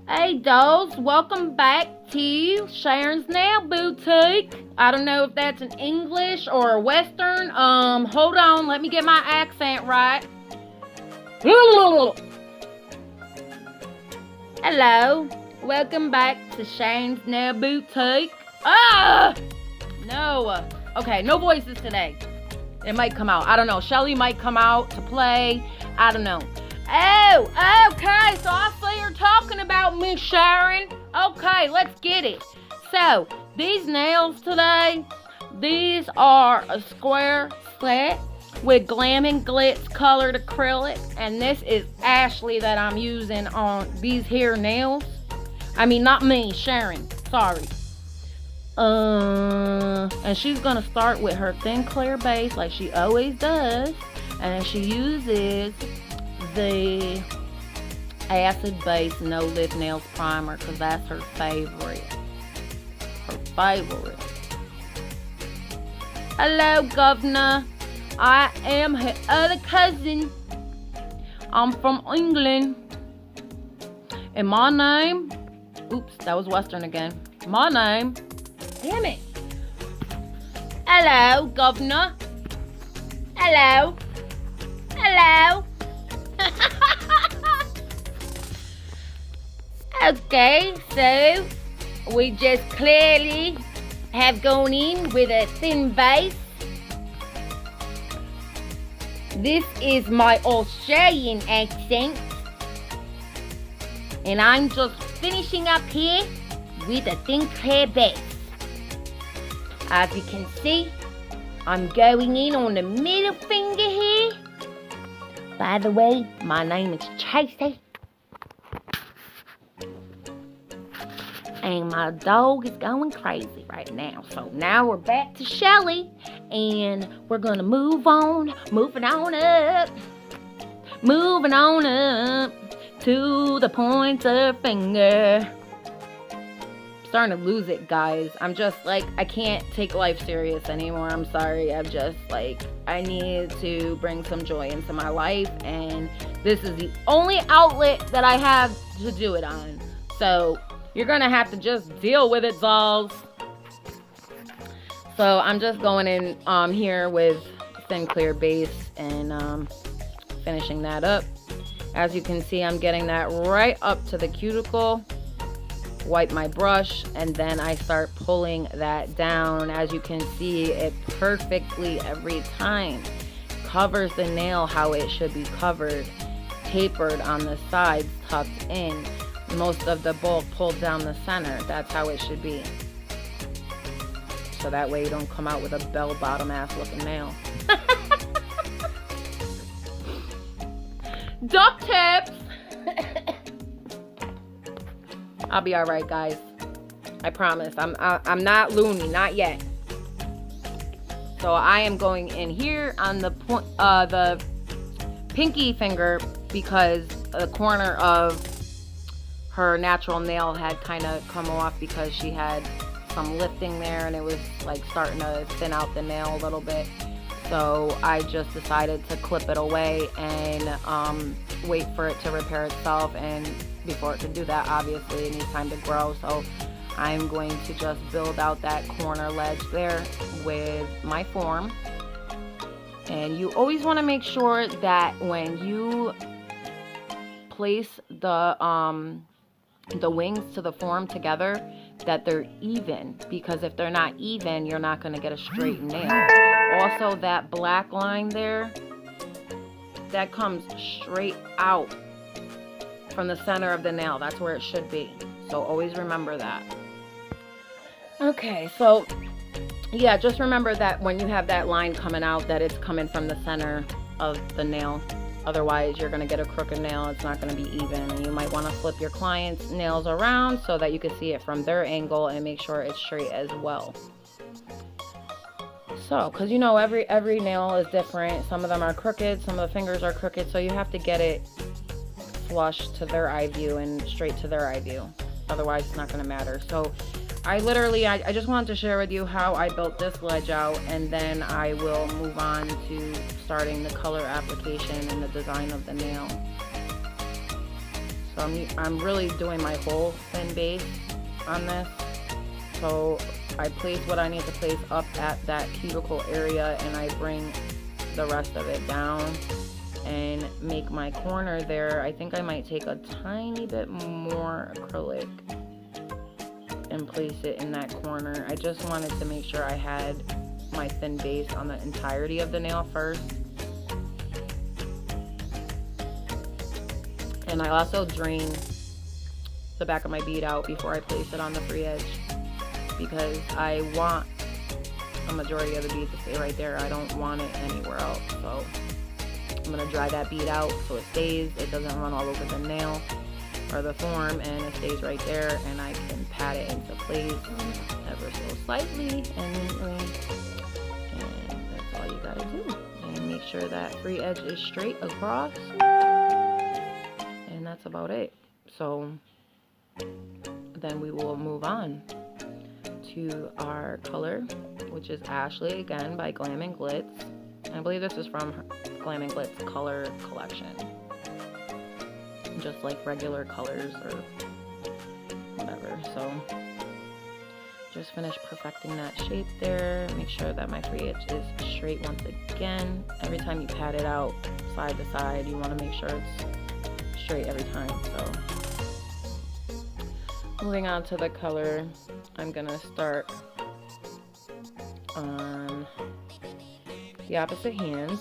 Hey dolls, welcome back to Sharon's Nail Boutique. I don't know if that's an English or a Western. Hold on, let me get my accent right. Hello, welcome back to Sharon's Nail Boutique. No. Okay, no voices today. It might come out. I don't know. Shelly might come out to play. I don't know. Oh, okay. So I see you're talking about me, Sharon. Okay, let's get it. So, these nails today, these are a square set with Glam&Glitz colored acrylic. And this is Ashley that I'm using on these here nails. I mean, not me, Sharon. Sorry. And she's gonna start with her thin clear base like she always does. And she uses the acid base no lift nails primer because that's her favorite. Hello, governor. I am her other cousin. I'm from England. And my name, oops, that was Western again. My name, damn it. Hello, governor. Hello. Okay, so we just clearly have gone in with a thin base. This is my Australian accent. And I'm just finishing up here with a thin clear base. As you can see, I'm going in on the middle finger here. By the way, my name is Tracy. And my dog is going crazy right now. So now we're back to Shelly. And we're going to moving on up to the pointer finger. Starting to lose it, guys. I'm just like, I can't take life serious anymore. I'm sorry. I'm just like, I need to bring some joy into my life, and this is the only outlet that I have to do it on. So you're gonna have to just deal with it, dolls. So I'm just going in here with thin clear base and finishing that up. As you can see, I'm getting that right up to the cuticle. Wipe my brush, and then I start pulling that down. As you can see, it perfectly every time covers the nail how it should be covered, tapered on the sides, tucked in, most of the bulk pulled down the center. That's how it should be, so that way you don't come out with a bell-bottom ass looking nail. Duct tapes. I'll be all right, guys. I promise. I'm not loony, not yet. So I am going in here on the point, the pinky finger, because the corner of her natural nail had kind of come off because she had some lifting there, and it was like starting to thin out the nail a little bit. So I just decided to clip it away and wait for it to repair itself. And before it can do that, obviously it needs time to grow. So I'm going to just build out that corner ledge there with my form. And you always want to make sure that when you place the wings to the form together, that they're even, because if they're not even, you're not going to get a straight nail. Also, that black line there, that comes straight out from the center of the nail. That's where it should be. So always remember that. Okay, so yeah, just remember that when you have that line coming out, that it's coming from the center of the nail. Otherwise, you're going to get a crooked nail. It's not going to be even. And you might want to flip your client's nails around so that you can see it from their angle and make sure it's straight as well. So, because you know, every nail is different. Some of them are crooked, some of the fingers are crooked, so you have to get it flush to their eye view and straight to their eye view. Otherwise, it's not going to matter. So I just wanted to share with you how I built this ledge out, and then I will move on to starting the color application and the design of the nail. So I'm really doing my whole thin base on this. So I place what I need to place up at that cuticle area, and I bring the rest of it down and make my corner there. I think I might take a tiny bit more acrylic and place it in that corner. I just wanted to make sure I had my thin base on the entirety of the nail first. And I also drain the back of my bead out before I place it on the free edge, because I want a majority of the bead to stay right there. I don't want it anywhere else. So I'm going to dry that bead out so it stays, it doesn't run all over the nail or the form, and it stays right there, and I can pat it into place ever so slightly and neatly. And that's all you got to do. And make sure that free edge is straight across. And that's about it. So then we will move on to our color, which is Ashley, again, by Glam&Glitz. I believe this is from Glam&Glitz color collection. Just like regular colors or whatever. So just finish perfecting that shape there. Make sure that my free edge is straight once again. Every time you pat it out side to side, you want to make sure it's straight every time. So moving on to the color, I'm gonna start on the opposite hand,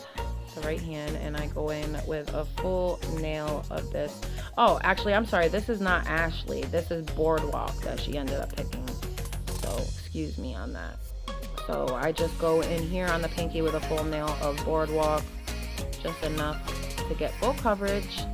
the right hand, and I go in with a full nail of this. Oh, actually, I'm sorry, this is not Ashley. This is Boardwalk that she ended up picking. So excuse me on that. So I just go in here on the pinky with a full nail of Boardwalk, just enough to get full coverage.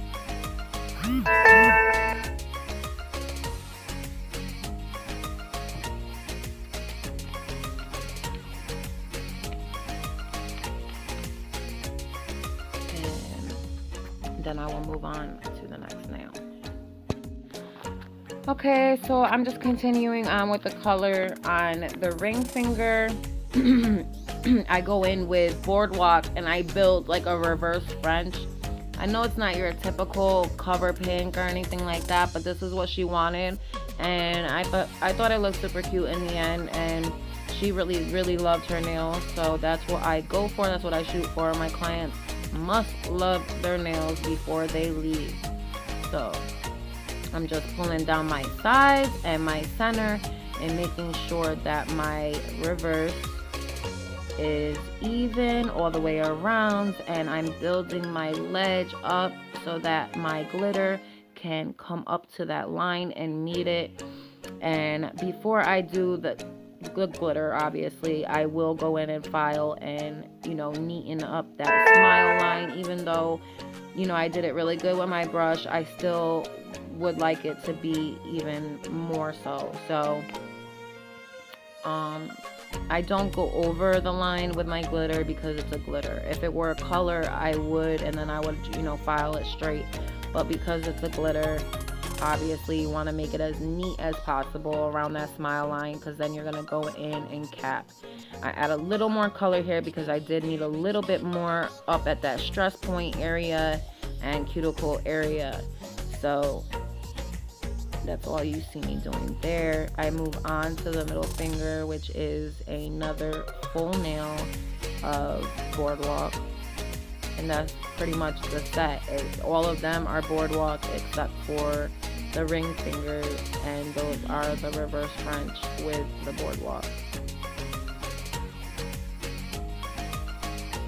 Then I will move on to the next nail. Okay, so I'm just continuing on with the color on the ring finger. I go in with Boardwalk and I build like a reverse French. I know it's not your typical cover pink or anything like that, but this is what she wanted, and I thought it looked super cute in the end, and she really loved her nails, so that's what I go for. That's what I shoot for. My clients must love their nails before they leave. So I'm just pulling down my sides and my center and making sure that my reverse is even all the way around, and I'm building my ledge up so that my glitter can come up to that line and meet it. And before I do the good glitter, obviously I will go in and file and, you know, neaten up that smile line. Even though, you know, I did it really good with my brush, I still would like it to be even more so. So I don't go over the line with my glitter because it's a glitter. If it were a color, I would, and then I would, you know, file it straight. But because it's a glitter, obviously you want to make it as neat as possible around that smile line, because then you're going to go in and cap. I add a little more color here because I did need a little bit more up at that stress point area and cuticle area. So that's all you see me doing there. I move on to the middle finger, which is another full nail of Boardwalk, and that's pretty much the set. All of them are Boardwalk except for the ring fingers, and those are the reverse French with the Boardwalk.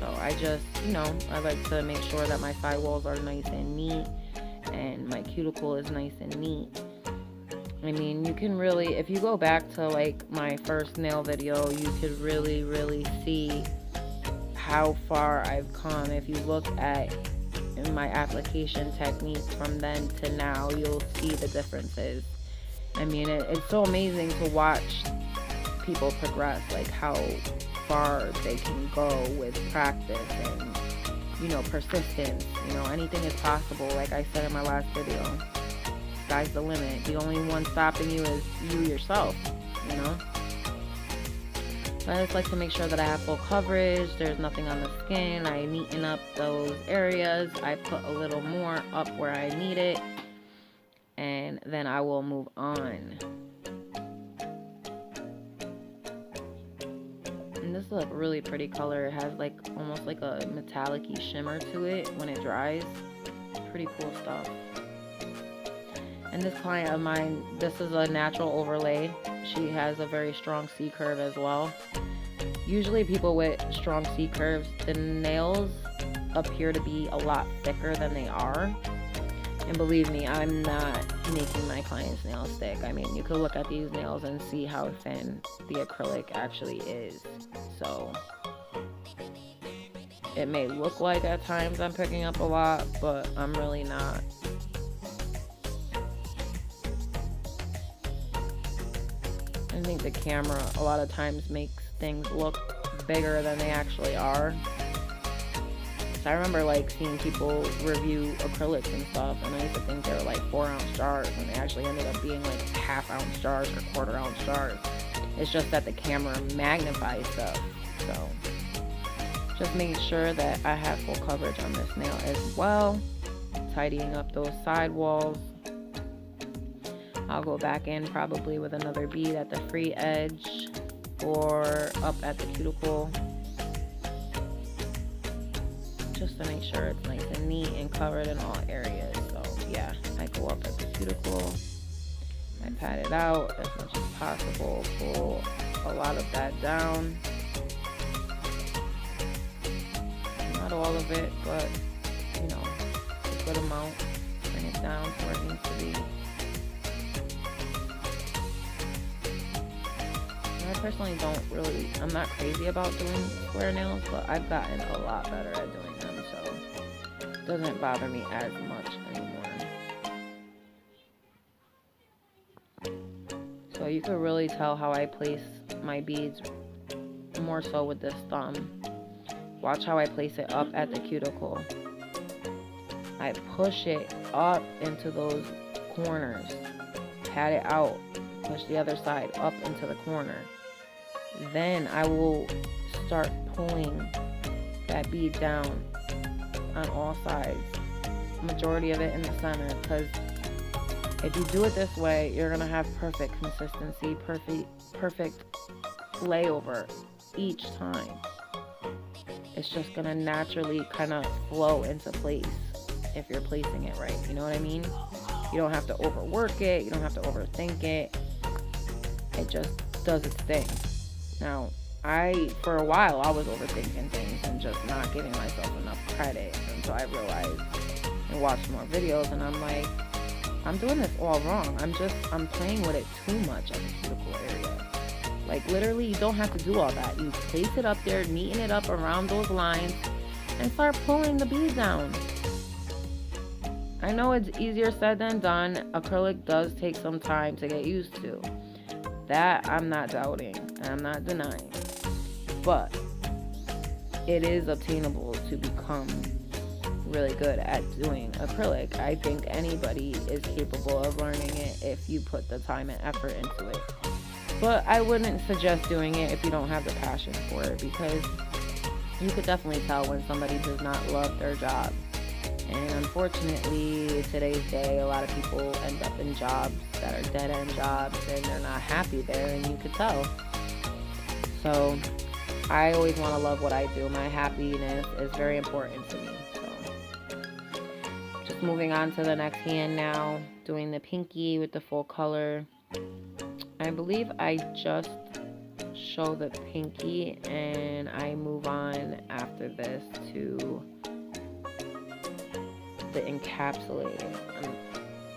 So I just, you know, I like to make sure that my sidewalls are nice and neat and my cuticle is nice and neat. I mean, you can really, if you go back to like my first nail video, you could really see how far I've come. If you look at my application techniques from then to now, you'll see the differences. I mean, it's so amazing to watch people progress, like how far they can go with practice and, you know, persistence. You know, anything is possible. Like I said in my last video, sky's the limit. The only one stopping you is you yourself, you know. So I just like to make sure that I have full coverage, there's nothing on the skin. I neaten up those areas. I put a little more up where I need it. then I will move on. And this is a really pretty color. It has like almost like a metallic-y shimmer to it when it dries. Pretty cool stuff. And this client of mine, this is a natural overlay. She has a very strong C curve as well. Usually people with strong C curves, the nails appear to be a lot thicker than they are. And believe me, I'm not making my clients' nails thick. I mean, you could look at these nails and see how thin the acrylic actually is. So it may look like at times I'm picking up a lot, but I'm really not. I think the camera a lot of times makes things look bigger than they actually are. So I remember like seeing people review acrylics and stuff, and I used to think they were like 4-ounce jars, and they actually ended up being like 1/2-ounce jars or 1/4-ounce jars. It's just that the camera magnifies stuff. So just making sure that I have full coverage on this nail as well. Tidying up those side walls. I'll go back in probably with another bead at the free edge or up at the cuticle, just to make sure it's nice and neat and covered in all areas. So yeah, I go up at the cuticle, I pat it out as much as possible, pull a lot of that down. Not all of it, but you know, a good amount. Bring it down to where it needs to be. I personally I'm not crazy about doing square nails, but I've gotten a lot better at doing them, so it doesn't bother me as much anymore. So you can really tell how I place my beads more so with this thumb. Watch how I place it up at the cuticle. I push it up into those corners, pat it out, push the other side up into the corner. Then I will start pulling that bead down on all sides, majority of it in the center, because if you do it this way, you're gonna have perfect consistency, perfect layover each time. It's just gonna naturally kind of flow into place if you're placing it right. You know what I mean? You don't have to overwork it. You don't have to overthink it. It just does its thing. Now, for a while, I was overthinking things and just not giving myself enough credit. And so I realized and watched more videos, and I'm like, I'm doing this all wrong. I'm playing with it too much at the cuticle area. Like, literally, you don't have to do all that. You place it up there, neaten it up around those lines, and start pulling the bead down. I know it's easier said than done. Acrylic does take some time to get used to. That I'm not doubting, and I'm not denying. But it is obtainable to become really good at doing acrylic. I think anybody is capable of learning it if you put the time and effort into it. But I wouldn't suggest doing it if you don't have the passion for it, because you could definitely tell when somebody does not love their job. And unfortunately, today's day, a lot of people end up in jobs that are dead-end jobs, and they're not happy there, and you could tell. So I always want to love what I do. My happiness is very important to me. So just moving on to the next hand now, doing the pinky with the full color. I believe I just show the pinky, and I move on after this to the encapsulating.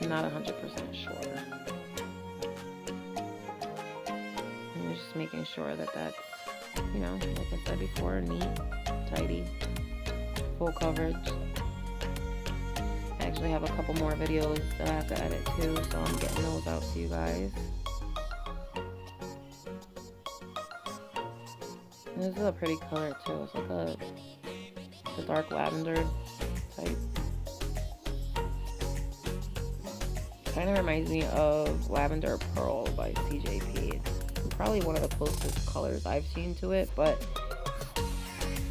I'm not 100% sure. I'm just making sure that that's, you know, like I said before, neat, tidy, full coverage. I actually have a couple more videos that I have to edit too, so I'm getting those out to you guys. And this is a pretty color too. It's like a dark lavender type. Kind of reminds me of Lavender Pearl by CJP. It's probably one of the closest colors I've seen to it, but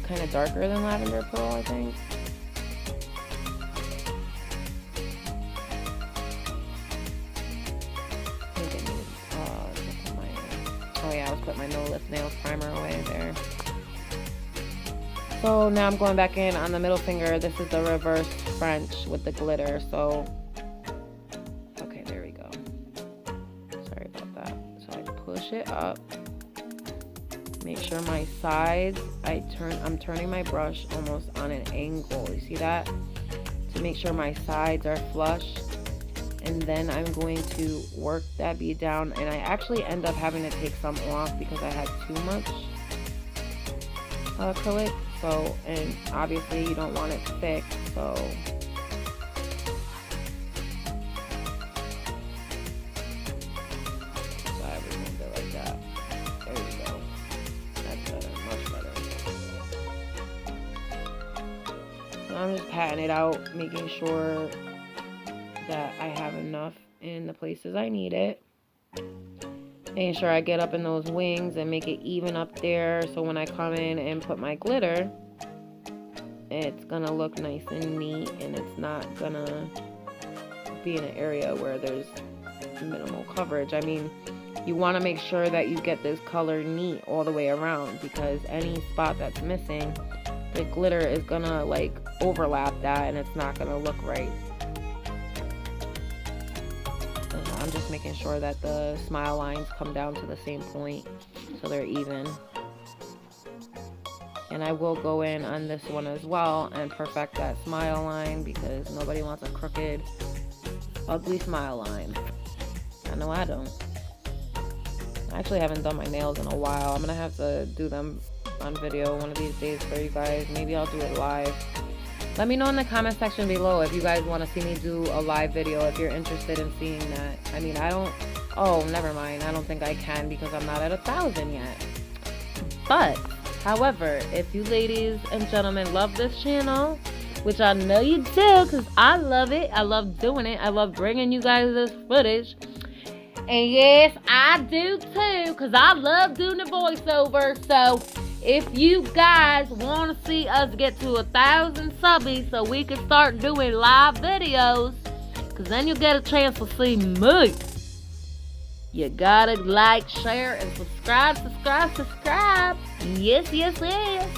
kind of darker than Lavender Pearl, I think. Oh yeah, I was putting my No Lift Nails primer away there. So now I'm going back in on the middle finger. This is the reverse French with the glitter. So, okay, there we go. Sorry about that. So I push it up. Make sure my sides, I'm turning my brush almost on an angle. You see that? To make sure my sides are flush. And then I'm going to work that bead down. And I actually end up having to take some off because I had too much acrylic. So, and obviously you don't want it thick, so I removed it like that. There you go. That's better, much better. So I'm just patting it out, making sure that I have enough in the places I need it. Making sure I get up in those wings and make it even up there, so when I come in and put my glitter, it's gonna look nice and neat, and it's not gonna be in an area where there's minimal coverage. I mean, you want to make sure that you get this color neat all the way around, because any spot that's missing, the glitter is gonna like overlap that and it's not gonna look right. I'm just making sure that the smile lines come down to the same point so they're even. And I will go in on this one as well and perfect that smile line, because nobody wants a crooked, ugly smile line. I know I don't. I actually haven't done my nails in a while. I'm going to have to do them on video one of these days for you guys. Maybe I'll do it live. Let me know in the comment section below if you guys want to see me do a live video, if you're interested in seeing that. I mean, never mind. I don't think I can because I'm not at 1,000 yet. But, however, if you ladies and gentlemen love this channel, which I know you do because I love it. I love doing it. I love bringing you guys this footage. And yes, I do too, because I love doing the voiceover. So, if you guys want to see us get to 1,000 subbies so we can start doing live videos, because then you'll get a chance to see me. You gotta like, share, and subscribe. Yes, yes, yes.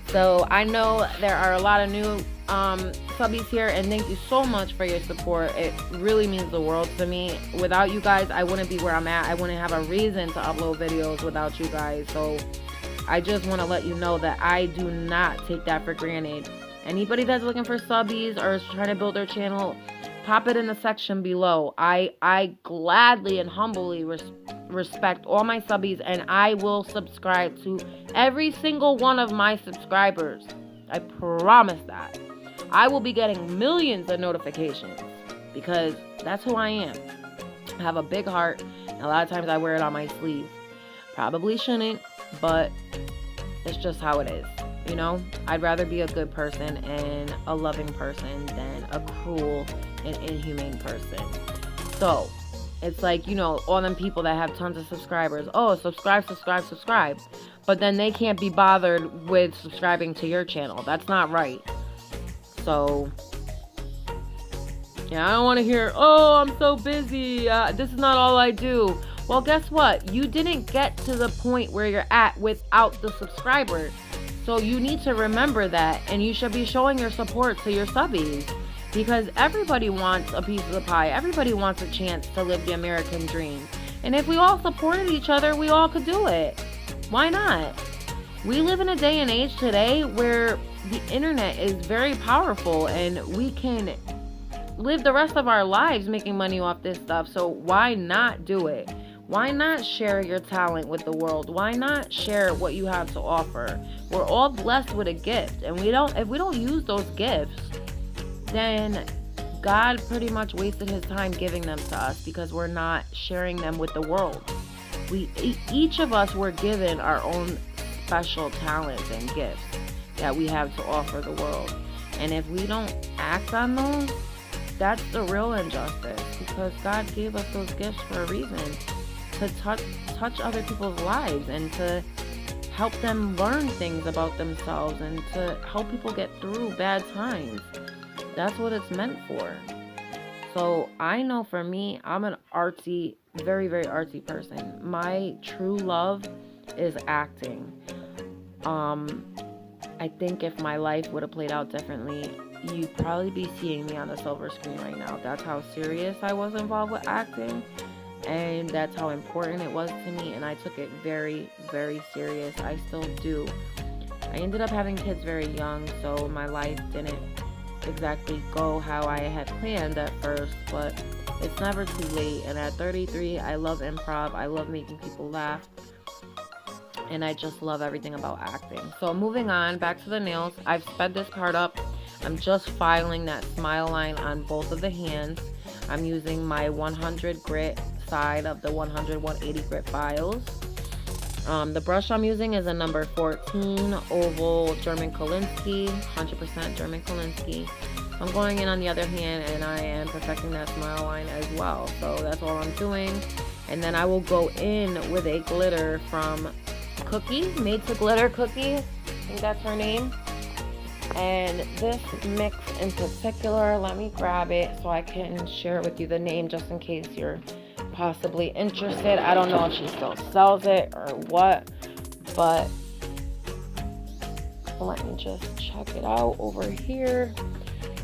So I know there are a lot of new subbies here, and thank you so much for your support. It really means the world to me. Without you guys, I wouldn't be where I'm at. I wouldn't have a reason to upload videos without you guys. So I just want to let you know that I do not take that for granted. Anybody that's looking for subbies or is trying to build their channel, pop it in the section below. I gladly and humbly respect all my subbies, and I will subscribe to every single one of my subscribers. I promise that. I will be getting millions of notifications because that's who I am. I have a big heart, and a lot of times I wear it on my sleeve. Probably shouldn't, but it's just how it is. You know, I'd rather be a good person and a loving person than a cruel and inhumane person. So it's like, you know, all them people that have tons of subscribers. Oh, subscribe. But then they can't be bothered with subscribing to your channel. That's not right. So, yeah, I don't want to hear, oh, I'm so busy. This is not all I do. Well, guess what? You didn't get to the point where you're at without the subscribers. So you need to remember that, and you should be showing your support to your subbies, because everybody wants a piece of the pie. Everybody wants a chance to live the American dream. And if we all supported each other, we all could do it. Why not? We live in a day and age today where the internet is very powerful, and we can live the rest of our lives making money off this stuff. So why not do it? Why not share your talent with the world? Why not share what you have to offer? We're all blessed with a gift, and if we don't use those gifts, then God pretty much wasted his time giving them to us, because we're not sharing them with the world. Each of us were given our own special talents and gifts that we have to offer the world. And if we don't act on those, that's the real injustice, because God gave us those gifts for a reason, to touch other people's lives and to help them learn things about themselves and to help people get through bad times. That's what it's meant for. So I know for me, I'm an artsy, very, very artsy person. My true love is acting. I think if my life would have played out differently, you'd probably be seeing me on the silver screen right now. That's how serious I was involved with acting, and that's how important it was to me, and I took it very, very serious. I still do. I ended up having kids very young, so my life didn't exactly go how I had planned at first, but it's never too late. And at 33, I love improv. I love making people laugh, and I just love everything about acting. So moving on, back to the nails. I've sped this part up. I'm just filing that smile line on both of the hands. I'm using my 100 grit side of the 180 grit files. The brush I'm using is a number 14 oval German Kolinsky, 100% German Kolinsky. I'm going in on the other hand, and I am perfecting that smile line as well. So that's all I'm doing. And then I will go in with a glitter from Cookie, Made to Glitter Cookie. I think that's her name. And this mix in particular, let me grab it so I can share with you the name just in case you're possibly interested. I don't know if she still sells it or what, but let me just check it out over here.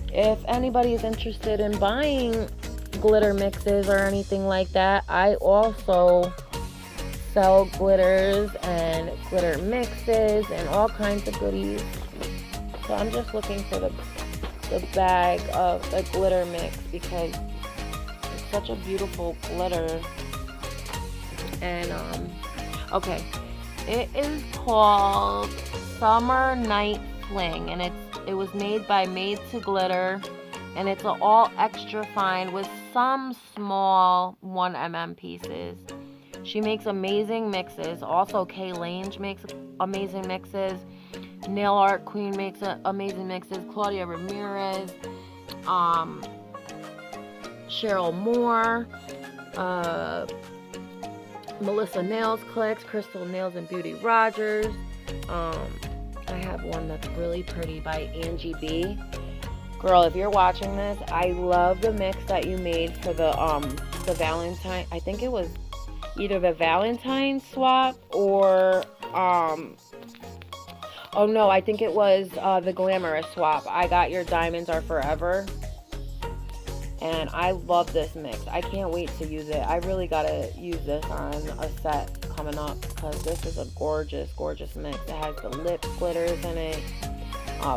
If anybody is interested in buying glitter mixes or anything like that, I also sell glitters and glitter mixes and all kinds of goodies. So I'm just looking for the bag of the glitter mix because it's such a beautiful glitter. And okay, it is called Summer Night Fling, and it was made by Made to Glitter, and it's all extra fine with some small 1mm pieces. She makes amazing mixes. Also, Kay Lange makes amazing mixes. Nail Art Queen makes amazing mixes. Claudia Ramirez, Cheryl Moore, Melissa Nails Clicks, Crystal Nails and Beauty Rogers. I have one that's really pretty by Angie B. Girl, if you're watching this, I love the mix that you made for the Valentine. I think it was either the Valentine swap or oh no, I think it was the Glamorous swap. I Got Your Diamonds Are Forever. And I love this mix. I can't wait to use it. I really gotta use this on a set coming up because this is a gorgeous, gorgeous mix. It has the lip glitters in it,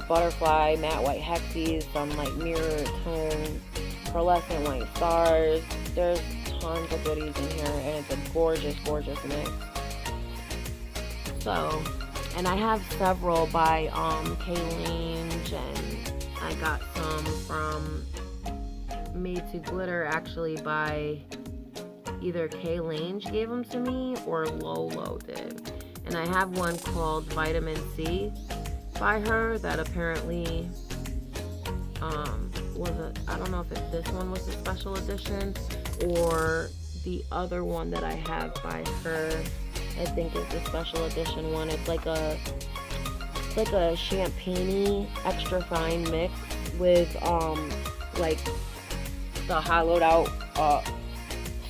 butterfly, matte white hexies, some like mirror tone, pearlescent white stars. There's tons of goodies in here, and it's a gorgeous, gorgeous mix. So, and I have several by Kay Lange, and I got some from Made to Glitter actually by either Kay Lange gave them to me or Lolo did. And I have one called Vitamin C by her that apparently was a, I don't know if this one was a special edition or the other one that I have by her I think is the special edition one. It's like a champagne-y extra fine mix with like the hollowed out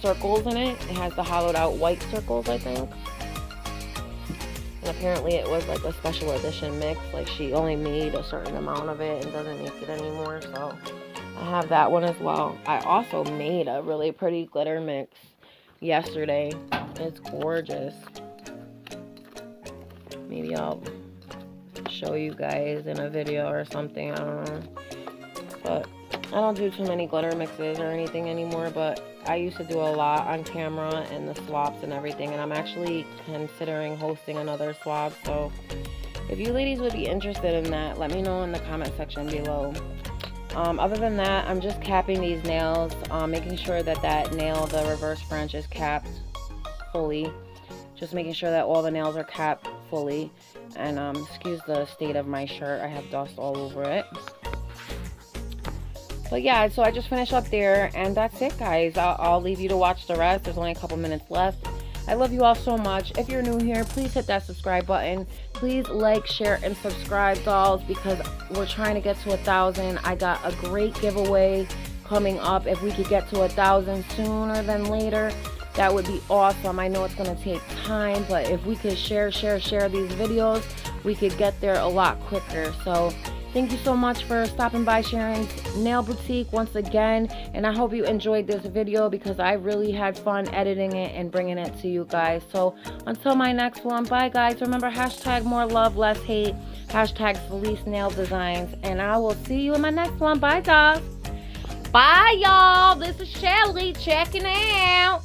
circles in it. It has the hollowed out white circles, I think. And apparently it was like a special edition mix. Like she only made a certain amount of it and doesn't make it anymore. So I have that one as well. I also made a really pretty glitter mix yesterday. It's gorgeous. Maybe I'll show you guys in a video or something. I don't know. But I don't do too many glitter mixes or anything anymore, but I used to do a lot on camera and the swaps and everything, and I'm actually considering hosting another swap. So if you ladies would be interested in that, let me know in the comment section below. Other than that, I'm just capping these nails, making sure that that nail, the reverse French, is capped fully. Just making sure that all the nails are capped fully. And excuse the state of my shirt, I have dust all over it. But yeah, so I just finished up there, and that's it, guys. I'll leave you to watch the rest. There's only a couple minutes left. I love you all so much. If you're new here, please hit that subscribe button. Please like, share, and subscribe, dolls, because we're trying to get to 1,000. I got a great giveaway coming up. If we could get to 1,000 sooner than later, that would be awesome. I know it's going to take time, but if we could share these videos, we could get there a lot quicker. So thank you so much for stopping by Sharon's Nail Boutique once again, and I hope you enjoyed this video because I really had fun editing it and bringing it to you guys. So until my next one, bye guys. Remember, hashtag more love, less hate, hashtag Felice Nail Designs, and I will see you in my next one. Bye guys. Bye y'all. This is Shelly checking out.